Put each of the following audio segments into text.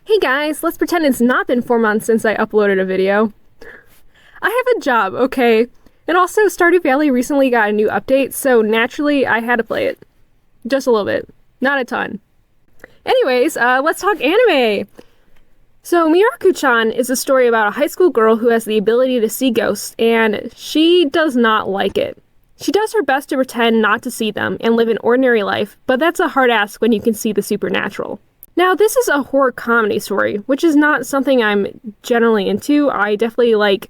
Hey guys, let's pretend it's not been 4 months since I uploaded a video. I have a job, okay? And also, Stardew Valley recently got a new update, so naturally I had to play it. Just a little bit. Not a ton. Anyways, let's talk anime! So, Mieruko-chan is a story about a high school girl who has the ability to see ghosts, and she does not like it. She does her best to pretend not to see them and live an ordinary life, but that's a hard ask when you can see the supernatural. Now, this is a horror comedy story, which is not something I'm generally into. I definitely like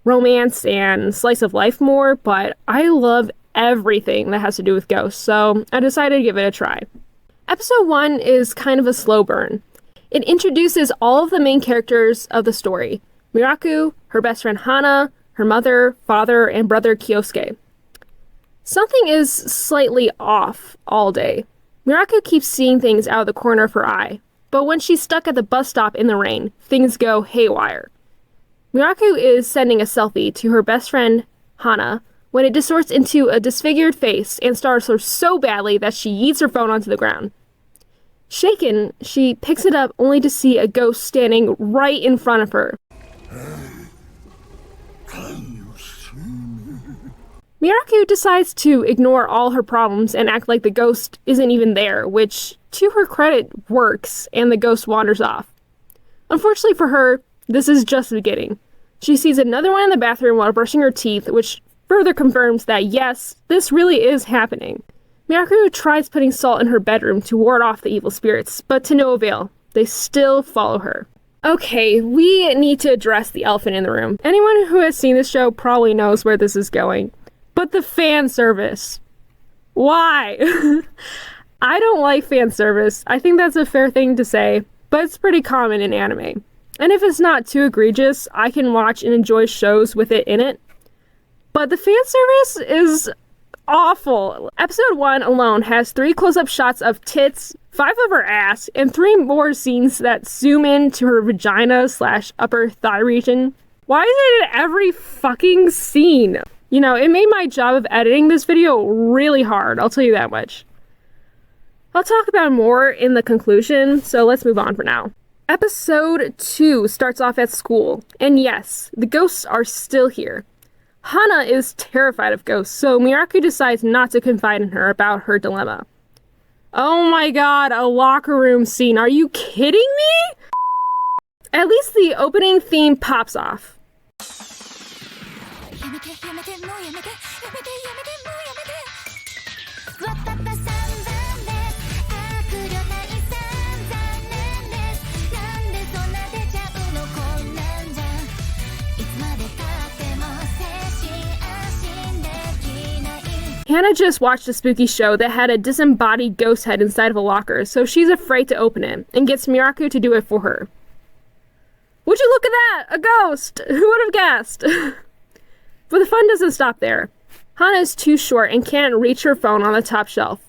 romance and slice of life more, but I love everything that has to do with ghosts, so I decided to give it a try. Episode 1 is kind of a slow burn. It introduces all of the main characters of the story. Mieruko, her best friend Hana, her mother, father, and brother Kyosuke. Something is slightly off all day. Mieruko keeps seeing things out of the corner of her eye, but when she's stuck at the bus stop in the rain, things go haywire. Mieruko is sending a selfie to her best friend, Hana, when it distorts into a disfigured face and startles her so badly that she yeets her phone onto the ground. Shaken, she picks it up only to see a ghost standing right in front of her. Mieruko decides to ignore all her problems and act like the ghost isn't even there, which, to her credit, works, and the ghost wanders off. Unfortunately for her, this is just the beginning. She sees another one in the bathroom while brushing her teeth, which further confirms that yes, this really is happening. Mieruko tries putting salt in her bedroom to ward off the evil spirits, but to no avail. They still follow her. Okay, we need to address the elephant in the room. Anyone who has seen this show probably knows where this is going. But the fan service. Why? I don't like fan service. I think that's a fair thing to say, but it's pretty common in anime. And if it's not too egregious, I can watch and enjoy shows with it in it. But the fan service is awful. Episode 1 alone has 3 close-up shots of tits, 5 of her ass, and 3 more scenes that zoom in to her vagina/upper thigh region. Why is it in every fucking scene? You know, it made my job of editing this video really hard, I'll tell you that much. I'll talk about more in the conclusion, so let's move on for now. Episode 2 starts off at school, and yes, the ghosts are still here. Hana is terrified of ghosts, so Mieruko decides not to confide in her about her dilemma. Oh my god, a locker room scene, are you kidding me? At least the opening theme pops off. Hannah just watched a spooky show that had a disembodied ghost head inside of a locker, so she's afraid to open it, and gets Mieruko to do it for her. Would you look at that? A ghost! Who would have guessed? But the fun doesn't stop there. Hana is too short and can't reach her phone on the top shelf.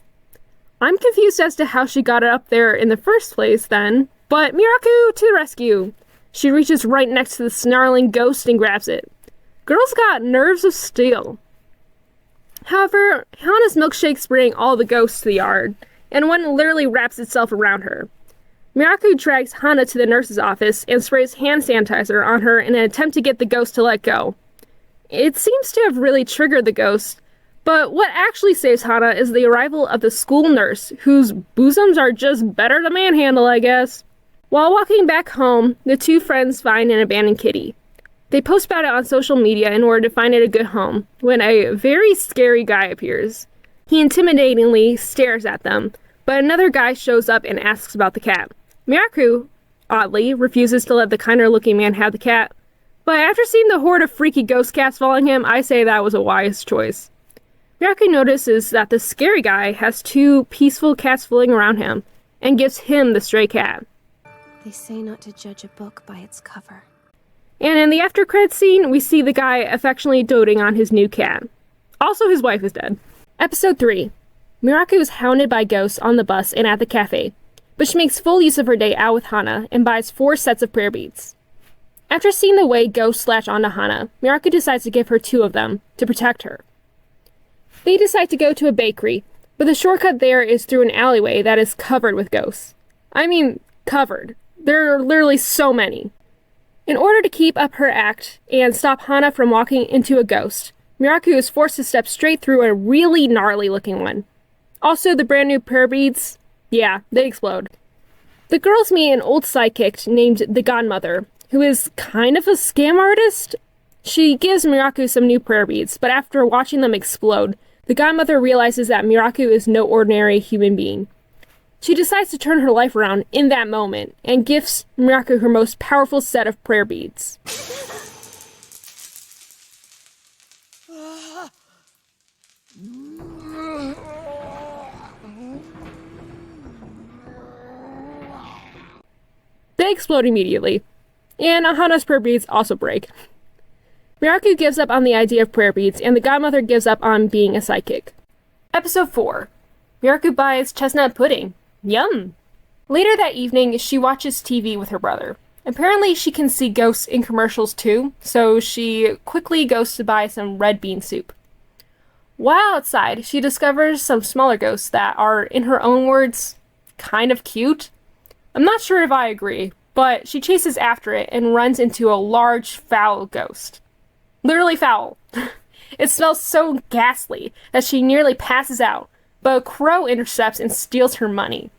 I'm confused as to how she got it up there in the first place then, but Mieruko to the rescue. She reaches right next to the snarling ghost and grabs it. Girl's got nerves of steel. However, Hana's milkshake's bringing all the ghosts to the yard, and one literally wraps itself around her. Mieruko drags Hana to the nurse's office and sprays hand sanitizer on her in an attempt to get the ghost to let go. It seems to have really triggered the ghost, but what actually saves Hana is the arrival of the school nurse, whose bosoms are just better to manhandle, I guess. While walking back home, the two friends find an abandoned kitty. They post about it on social media in order to find it a good home, when a very scary guy appears. He intimidatingly stares at them, but another guy shows up and asks about the cat. Mieruko, oddly, refuses to let the kinder-looking man have the cat, but after seeing the horde of freaky ghost cats following him, I say that was a wise choice. Mieruko notices that the scary guy has 2 peaceful cats floating around him, and gives him the stray cat. They say not to judge a book by its cover. And in the after-credits scene, we see the guy affectionately doting on his new cat. Also, his wife is dead. Episode 3. Mieruko is hounded by ghosts on the bus and at the cafe, but she makes full use of her day out with Hana and buys 4 sets of prayer beads. After seeing the way ghosts latch onto Hana, Mieruko decides to give her 2 of them to protect her. They decide to go to a bakery, but the shortcut there is through an alleyway that is covered with ghosts. I mean, covered. There are literally so many. In order to keep up her act and stop Hana from walking into a ghost, Mieruko is forced to step straight through a really gnarly looking one. Also, the brand new prayer beads, yeah, they explode. The girls meet an old psychic named the Godmother, who is kind of a scam artist. She gives Mieruko some new prayer beads, but after watching them explode, the Godmother realizes that Mieruko is no ordinary human being. She decides to turn her life around in that moment and gifts Mieruko her most powerful set of prayer beads. They explode immediately, and Hana's prayer beads also break. Mieruko gives up on the idea of prayer beads, and the Godmother gives up on being a psychic. Episode 4. Mieruko buys chestnut pudding. Yum! Later that evening, she watches TV with her brother. Apparently, she can see ghosts in commercials too, so she quickly goes to buy some red bean soup. While outside, she discovers some smaller ghosts that are, in her own words, kind of cute. I'm not sure if I agree, but she chases after it and runs into a large, foul ghost. Literally foul. It smells so ghastly that she nearly passes out, but a crow intercepts and steals her money.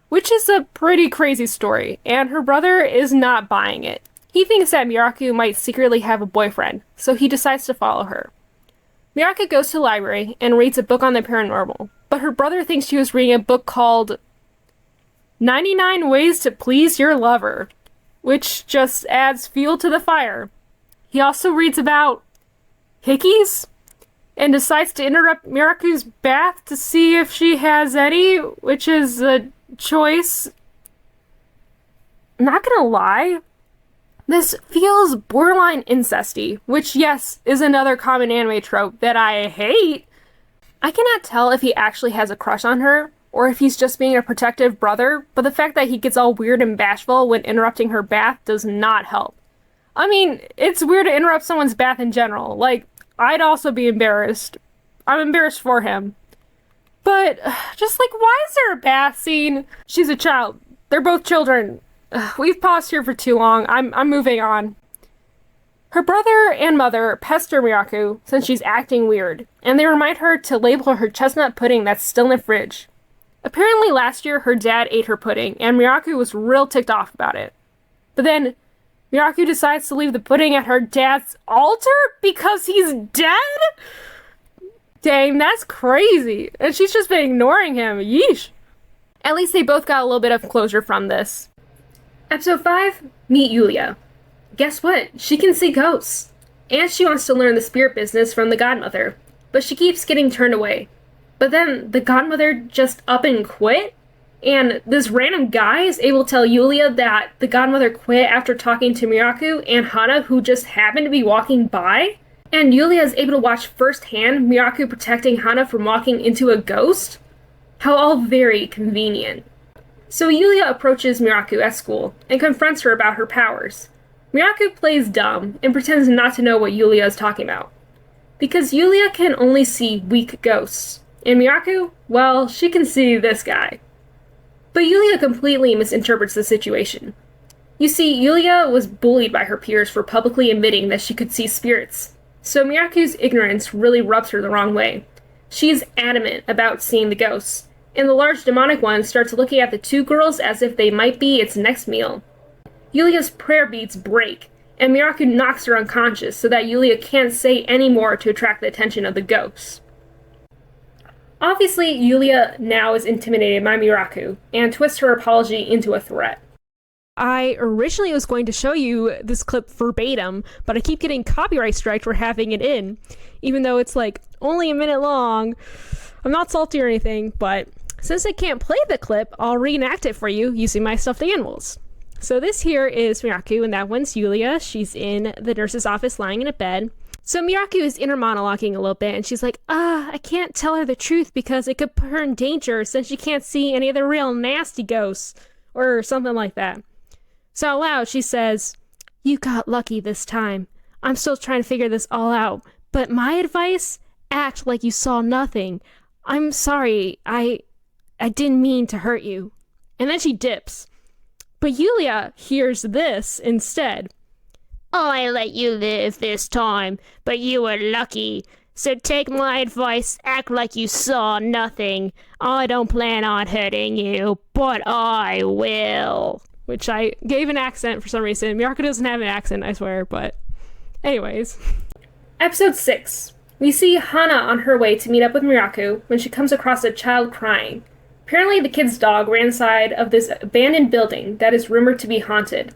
Which is a pretty crazy story, and her brother is not buying it. He thinks that Mieruko might secretly have a boyfriend, so he decides to follow her. Mieruko goes to the library and reads a book on the paranormal, but her brother thinks she was reading a book called 99 Ways to Please Your Lover, which just adds fuel to the fire. He also reads about hickeys and decides to interrupt Mieruko's bath to see if she has any, which is a choice. Not gonna lie, this feels borderline incesty, which, yes, is another common anime trope that I hate. I cannot tell if he actually has a crush on her, or if he's just being a protective brother, but the fact that he gets all weird and bashful when interrupting her bath does not help. I mean, it's weird to interrupt someone's bath in general. Like, I'd also be embarrassed. I'm embarrassed for him. But, just like, why is there a bath scene? She's a child. They're both children. We've paused here for too long. I'm moving on. Her brother and mother pester Mieruko since she's acting weird, and they remind her to label her chestnut pudding that's still in the fridge. Apparently last year her dad ate her pudding, and Mieruko was real ticked off about it. But then, Mieruko decides to leave the pudding at her dad's altar because he's dead? Dang, that's crazy. And she's just been ignoring him. Yeesh. At least they both got a little bit of closure from this. Episode 5, meet Yulia. Guess what? She can see ghosts. And she wants to learn the spirit business from the Godmother. But she keeps getting turned away. But then the Godmother just up and quit? And this random guy is able to tell Yulia that the Godmother quit after talking to Mieruko and Hana, who just happened to be walking by? And Yulia is able to watch firsthand Mieruko protecting Hana from walking into a ghost? How all very convenient. So Yulia approaches Mieruko at school and confronts her about her powers. Mieruko plays dumb and pretends not to know what Yulia is talking about. Because Yulia can only see weak ghosts. And Mieruko, well, she can see this guy. But Yulia completely misinterprets the situation. You see, Yulia was bullied by her peers for publicly admitting that she could see spirits. So Mieruko's ignorance really rubs her the wrong way. She is adamant about seeing the ghosts, and the large demonic one starts looking at the two girls as if they might be its next meal. Yulia's prayer beads break, and Mieruko knocks her unconscious so that Yulia can't say any more to attract the attention of the ghosts. Obviously, Yulia now is intimidated by Mieruko, and twists her apology into a threat. I originally was going to show you this clip verbatim, but I keep getting copyright striked for having it in, even though it's like only a minute long. I'm not salty or anything, but since I can't play the clip, I'll reenact it for you using my stuffed animals. So this here is Mieruko, and that one's Yulia. She's in the nurse's office lying in a bed. So Mieruko is inner monologuing a little bit, and she's like, I can't tell her the truth because it could put her in danger since she can't see any of the real nasty ghosts, or something like that. So out loud, she says, you got lucky this time. I'm still trying to figure this all out, but my advice? Act like you saw nothing. I'm sorry, I didn't mean to hurt you. And then she dips. But Yulia hears this instead. I let you live this time, but you were lucky. So take my advice, act like you saw nothing. I don't plan on hurting you, but I will. Which I gave an accent for some reason. Mieruko doesn't have an accent, I swear, but anyways. Episode 6. We see Hana on her way to meet up with Mieruko when she comes across a child crying. Apparently the kid's dog ran inside of this abandoned building that is rumored to be haunted.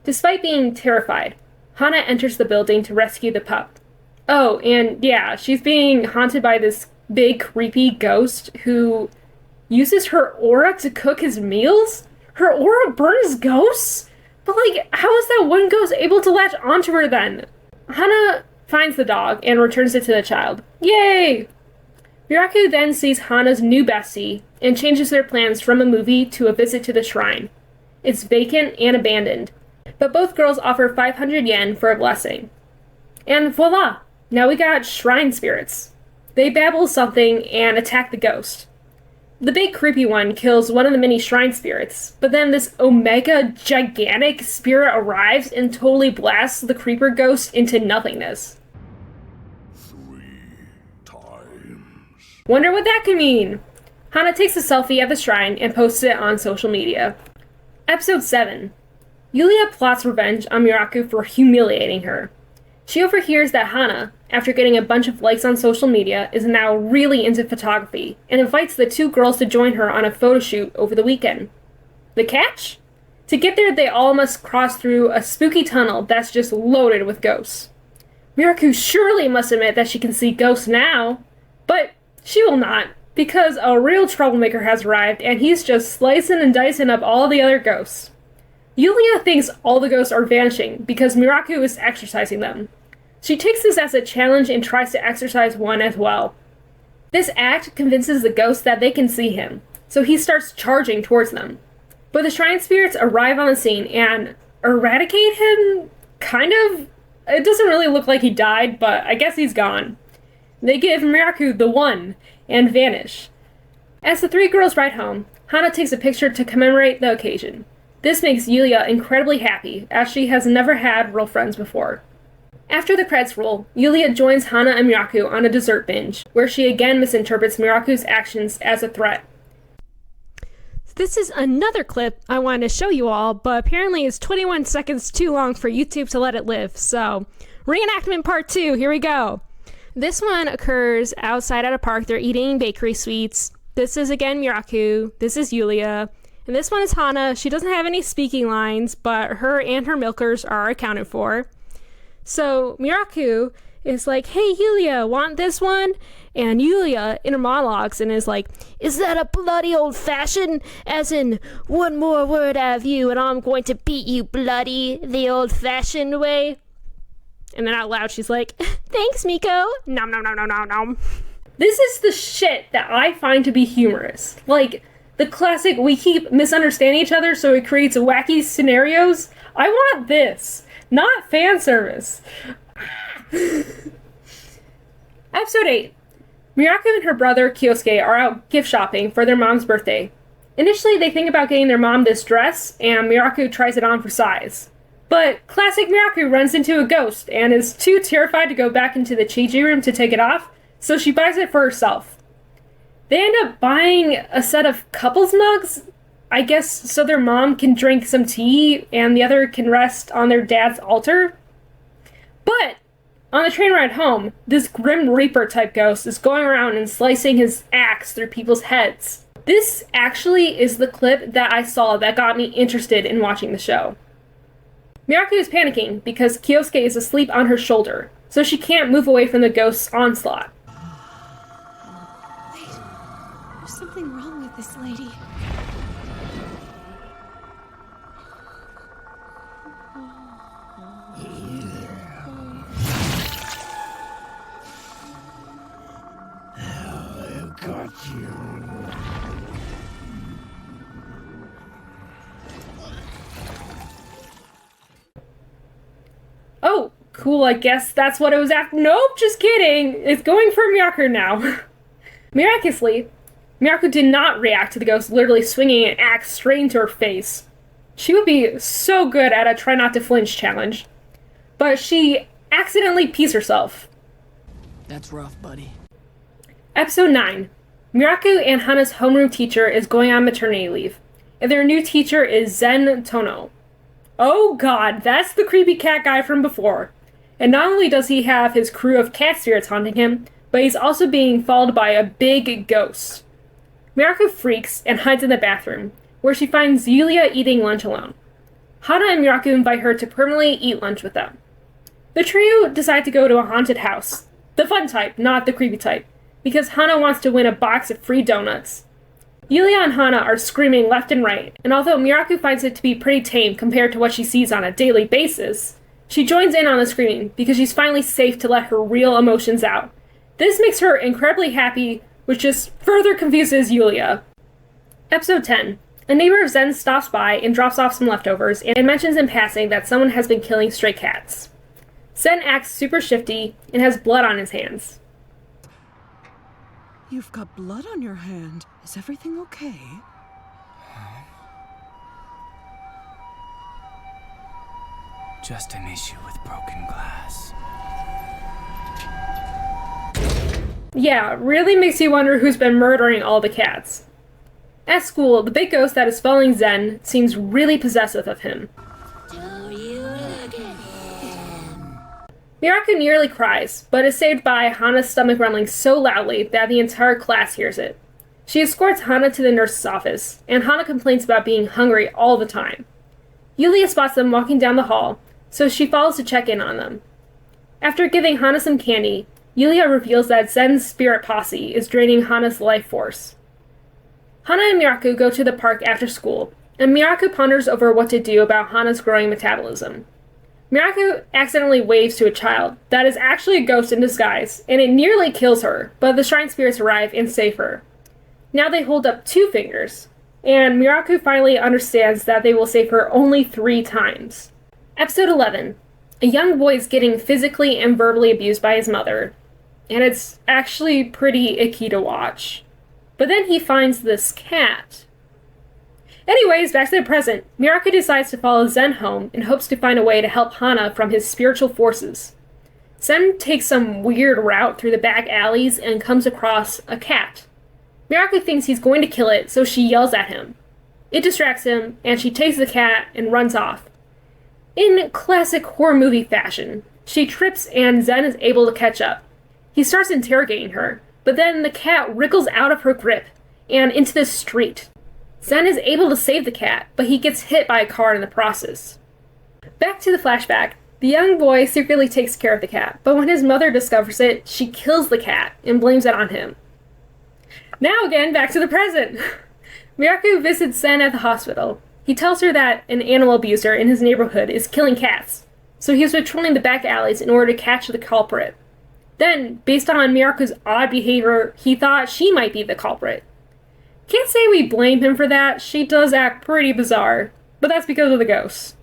Despite being terrified, Hana enters the building to rescue the pup. Oh, and yeah, she's being haunted by this big creepy ghost who uses her aura to cook his meals? Her aura burns ghosts? But like, how is that one ghost able to latch onto her then? Hana finds the dog and returns it to the child. Yay! Mieruko then sees Hana's new bestie and changes their plans from a movie to a visit to the shrine. It's vacant and abandoned, but both girls offer 500 yen for a blessing. And voila! Now we got shrine spirits. They babble something and attack the ghost. The big creepy one kills one of the many shrine spirits, but then this omega gigantic spirit arrives and totally blasts the creeper ghost into nothingness. 3 times. Wonder what that could mean? Hana takes a selfie at the shrine and posts it on social media. Episode 7. Yulia plots revenge on Mieruko for humiliating her. She overhears that Hana, after getting a bunch of likes on social media, is now really into photography and invites the two girls to join her on a photo shoot over the weekend. The catch? To get there, they all must cross through a spooky tunnel that's just loaded with ghosts. Mieruko surely must admit that she can see ghosts now, but she will not, because a real troublemaker has arrived and he's just slicing and dicing up all the other ghosts. Yulia thinks all the ghosts are vanishing because Mieruko is exorcising them. She takes this as a challenge and tries to exorcise one as well. This act convinces the ghost that they can see him, so he starts charging towards them. But the shrine spirits arrive on the scene and eradicate him, kind of. It doesn't really look like he died, but I guess he's gone. They give Mieruko the one and vanish. As the three girls ride home, Hana takes a picture to commemorate the occasion. This makes Yulia incredibly happy, as she has never had real friends before. After the credits roll, Yulia joins Hana and Mieruko on a dessert binge, where she again misinterprets Miruko's actions as a threat. This is another clip I wanted to show you all, but apparently it's 21 seconds too long for YouTube to let it live, so reenactment part 2, here we go. This one occurs outside at a park. They're eating bakery sweets. This is again Mieruko, this is Yulia. And this one is Hana. She doesn't have any speaking lines, but her and her milkers are accounted for. So Mieruko is like, hey, Yulia, want this one? And Yulia, in her monologues, and is like, is that a bloody old-fashioned? As in, one more word out of you, and I'm going to beat you bloody the old-fashioned way. And then out loud, she's like, thanks, Miko. Nom, nom, nom, nom, nom, nom. This is the shit that I find to be humorous. Like, the classic, we keep misunderstanding each other, so it creates wacky scenarios. I want this, not fan service. Episode 8. Mieruko and her brother, Kyosuke, are out gift shopping for their mom's birthday. Initially, they think about getting their mom this dress, and Mieruko tries it on for size. But classic Mieruko runs into a ghost, and is too terrified to go back into the Chiji room to take it off, so she buys it for herself. They end up buying a set of couples mugs, I guess so their mom can drink some tea and the other can rest on their dad's altar. But on the train ride home, this Grim Reaper type ghost is going around and slicing his axe through people's heads. This actually is the clip that I saw that got me interested in watching the show. Mieruko is panicking because Kyosuke is asleep on her shoulder, so she can't move away from the ghost's onslaught. There's something wrong with this lady. I've got you. Oh, cool, I guess that's what it was after. Nope, just kidding. It's going for Mieruko now. Miraculously, Mieruko did not react to the ghost literally swinging an axe straight into her face. She would be so good at a try not to flinch challenge. But she accidentally pees herself. That's rough, buddy. Episode 9. Mieruko and Hana's homeroom teacher is going on maternity leave, and their new teacher is Zen Tono. Oh god, that's the creepy cat guy from before. And not only does he have his crew of cat spirits haunting him, but he's also being followed by a big ghost. Mieruko freaks and hides in the bathroom, where she finds Yulia eating lunch alone. Hana and Mieruko invite her to permanently eat lunch with them. The trio decide to go to a haunted house. The fun type, not the creepy type, because Hana wants to win a box of free donuts. Yulia and Hana are screaming left and right, and although Mieruko finds it to be pretty tame compared to what she sees on a daily basis, she joins in on the screaming because she's finally safe to let her real emotions out. This makes her incredibly happy, which just further confuses Yulia. Episode 10. A neighbor of Zen stops by and drops off some leftovers and mentions in passing that someone has been killing stray cats. Zen acts super shifty and has blood on his hands. You've got blood on your hand. Is everything okay? Just an issue with broken glass. Yeah, really makes you wonder who's been murdering all the cats. At school, the big ghost that is following Zen seems really possessive of him. Mieruko nearly cries, but is saved by Hana's stomach rumbling so loudly that the entire class hears it. She escorts Hana to the nurse's office, and Hana complains about being hungry all the time. Yulia spots them walking down the hall, so she follows to check in on them. After giving Hana some candy, Yulia reveals that Zen's spirit posse is draining Hana's life force. Hana and Mieruko go to the park after school, and Mieruko ponders over what to do about Hana's growing metabolism. Mieruko accidentally waves to a child that is actually a ghost in disguise, and it nearly kills her, but the shrine spirits arrive and save her. Now they hold up 2 fingers, and Mieruko finally understands that they will save her only 3 times. Episode 11. A young boy is getting physically and verbally abused by his mother, and it's actually pretty icky to watch. But then he finds this cat. Anyways, back to the present. Mieruko decides to follow Zen home and hopes to find a way to help Hana from his spiritual forces. Zen takes some weird route through the back alleys and comes across a cat. Mieruko thinks he's going to kill it, so she yells at him. It distracts him, and she takes the cat and runs off. In classic horror movie fashion, she trips and Zen is able to catch up. He starts interrogating her, but then the cat wriggles out of her grip and into the street. Zen is able to save the cat, but he gets hit by a car in the process. Back to the flashback. The young boy secretly takes care of the cat, but when his mother discovers it, she kills the cat and blames it on him. Now again, back to the present. Mieruko visits Zen at the hospital. He tells her that an animal abuser in his neighborhood is killing cats, so he is patrolling the back alleys in order to catch the culprit. Then, based on Mieruko's odd behavior, he thought she might be the culprit. Can't say we blame him for that, she does act pretty bizarre, but that's because of the ghosts.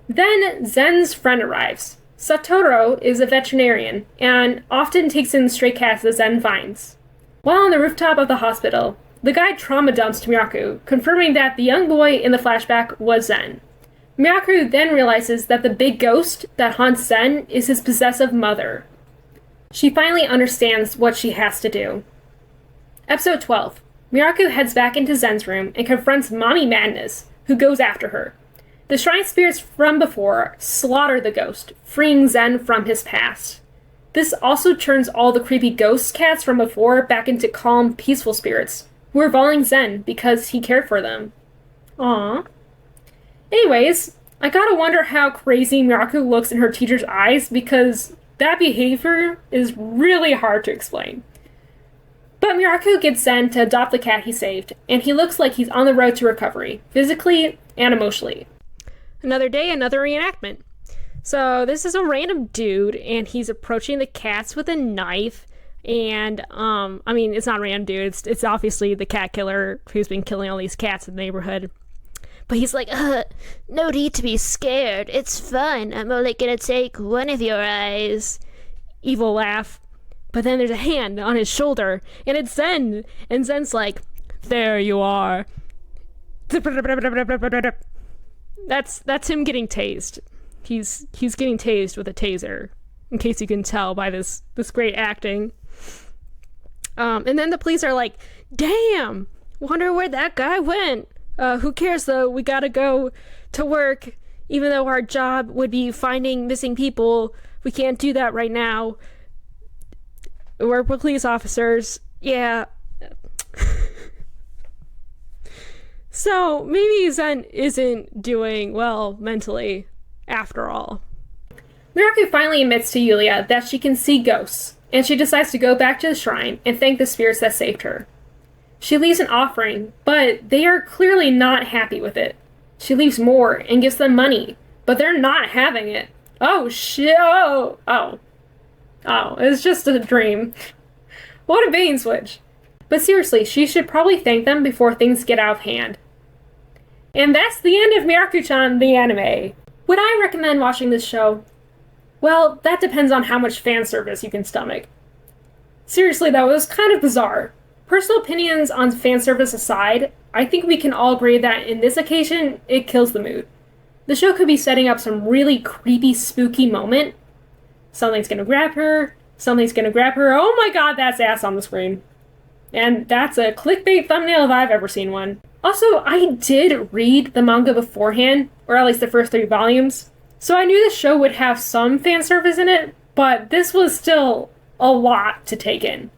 Then Zen's friend arrives. Satoru is a veterinarian, and often takes in stray cats that Zen finds. While on the rooftop of the hospital, the guide trauma dumps to Mieruko, confirming that the young boy in the flashback was Zen. Mieruko then realizes that the big ghost that haunts Zen is his possessive mother. She finally understands what she has to do. Episode 12. Mieruko heads back into Zen's room and confronts Mommy Madness, who goes after her. The shrine spirits from before slaughter the ghost, freeing Zen from his past. This also turns all the creepy ghost cats from before back into calm, peaceful spirits, who are following Zen because he cared for them. Aww. Anyways, I gotta wonder how crazy Mieruko looks in her teacher's eyes because that behavior is really hard to explain. But Mieruko gets Zen to adopt the cat he saved, and he looks like he's on the road to recovery, physically and emotionally. Another day, another reenactment. So this is a random dude, and he's approaching the cats with a knife. And I mean, it's not a random dude. It's obviously the cat killer who's been killing all these cats in the neighborhood. But he's like, no need to be scared. It's fine. I'm only gonna take one of your eyes. Evil laugh. But then there's a hand on his shoulder, and it's Zen. And Zen's like, there you are. That's him getting tased. He's getting tased with a taser, in case you can tell by this great acting. And then the police are like, damn, wonder where that guy went. Who cares though? We gotta go to work. Even though our job would be finding missing people, we can't do that right now. We're police officers. Yeah. So maybe Zen isn't doing well mentally after all. Mieruko finally admits to Yulia that she can see ghosts, and she decides to go back to the shrine and thank the spirits that saved her. She leaves an offering, but they are clearly not happy with it. She leaves more and gives them money, but they're not having it. Oh shit, oh, it's just a dream. What a bait and switch. But seriously, she should probably thank them before things get out of hand. And that's the end of Mieruko-chan, the anime. Would I recommend watching this show? Well, that depends on how much fan service you can stomach. Seriously though, it was kind of bizarre. Personal opinions on fan service aside, I think we can all agree that in this occasion, it kills the mood. The show could be setting up some really creepy, spooky moment. Something's gonna grab her, oh my god, that's ass on the screen. And that's a clickbait thumbnail if I've ever seen one. Also, I did read the manga beforehand, or at least the first 3 volumes, so I knew the show would have some fan service in it, but this was still a lot to take in.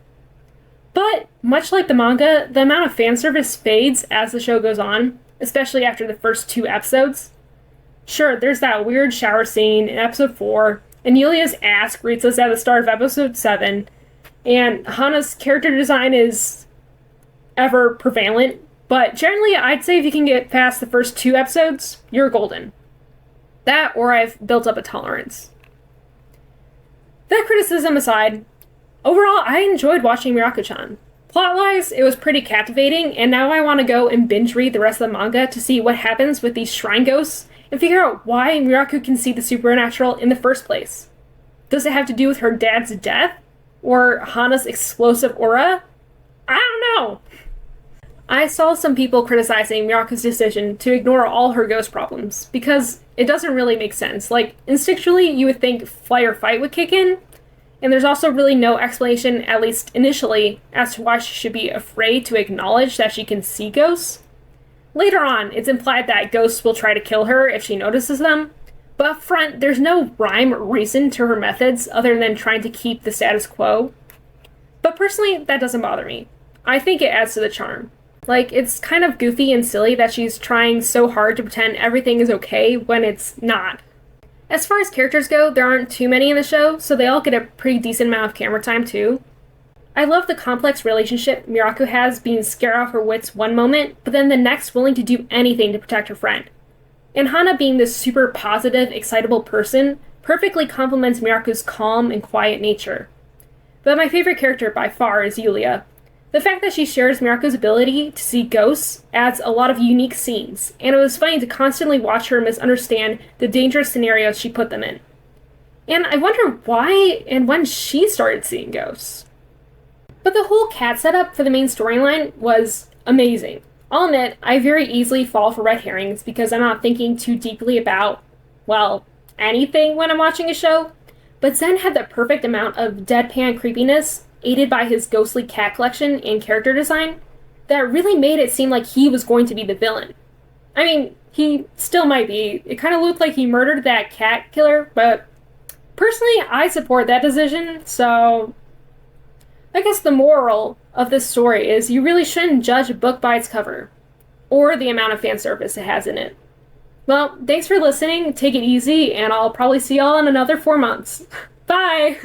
But, much like the manga, the amount of fan service fades as the show goes on, especially after the first 2 episodes. Sure, there's that weird shower scene in episode 4, and Yulia's ass greets us at the start of episode 7, and Hana's character design is ever prevalent, but generally I'd say if you can get past the first 2 episodes, you're golden. That, or I've built up a tolerance. That criticism aside, overall I enjoyed watching Mieruko-chan. Plot-wise, it was pretty captivating, and now I want to go and binge read the rest of the manga to see what happens with these shrine ghosts, and figure out why Mieruko can see the supernatural in the first place. Does it have to do with her dad's death? Or Hana's explosive aura? I don't know. I saw some people criticizing Mieruko's decision to ignore all her ghost problems, because it doesn't really make sense. Like, instinctually, you would think flight or fight would kick in, and there's also really no explanation, at least initially, as to why she should be afraid to acknowledge that she can see ghosts. Later on, it's implied that ghosts will try to kill her if she notices them, but up front, there's no rhyme or reason to her methods other than trying to keep the status quo. But personally, that doesn't bother me. I think it adds to the charm. Like, it's kind of goofy and silly that she's trying so hard to pretend everything is okay when it's not. As far as characters go, there aren't too many in the show, so they all get a pretty decent amount of camera time too. I love the complex relationship Mieruko has, being scared off her wits one moment, but then the next willing to do anything to protect her friend. And Hana being this super positive, excitable person perfectly complements Mieruko's calm and quiet nature. But my favorite character by far is Yulia. The fact that she shares Mieruko's ability to see ghosts adds a lot of unique scenes, and it was funny to constantly watch her misunderstand the dangerous scenarios she put them in. And I wonder why and when she started seeing ghosts. But the whole cat setup for the main storyline was amazing. I'll admit, I very easily fall for red herrings because I'm not thinking too deeply about, well, anything when I'm watching a show, but Zen had the perfect amount of deadpan creepiness, aided by his ghostly cat collection and character design, that really made it seem like he was going to be the villain. I mean, he still might be. It kind of looked like he murdered that cat killer, but personally, I support that decision, so I guess the moral of this story is you really shouldn't judge a book by its cover, or the amount of fan service it has in it. Well, thanks for listening, take it easy, and I'll probably see y'all in another 4 months. Bye!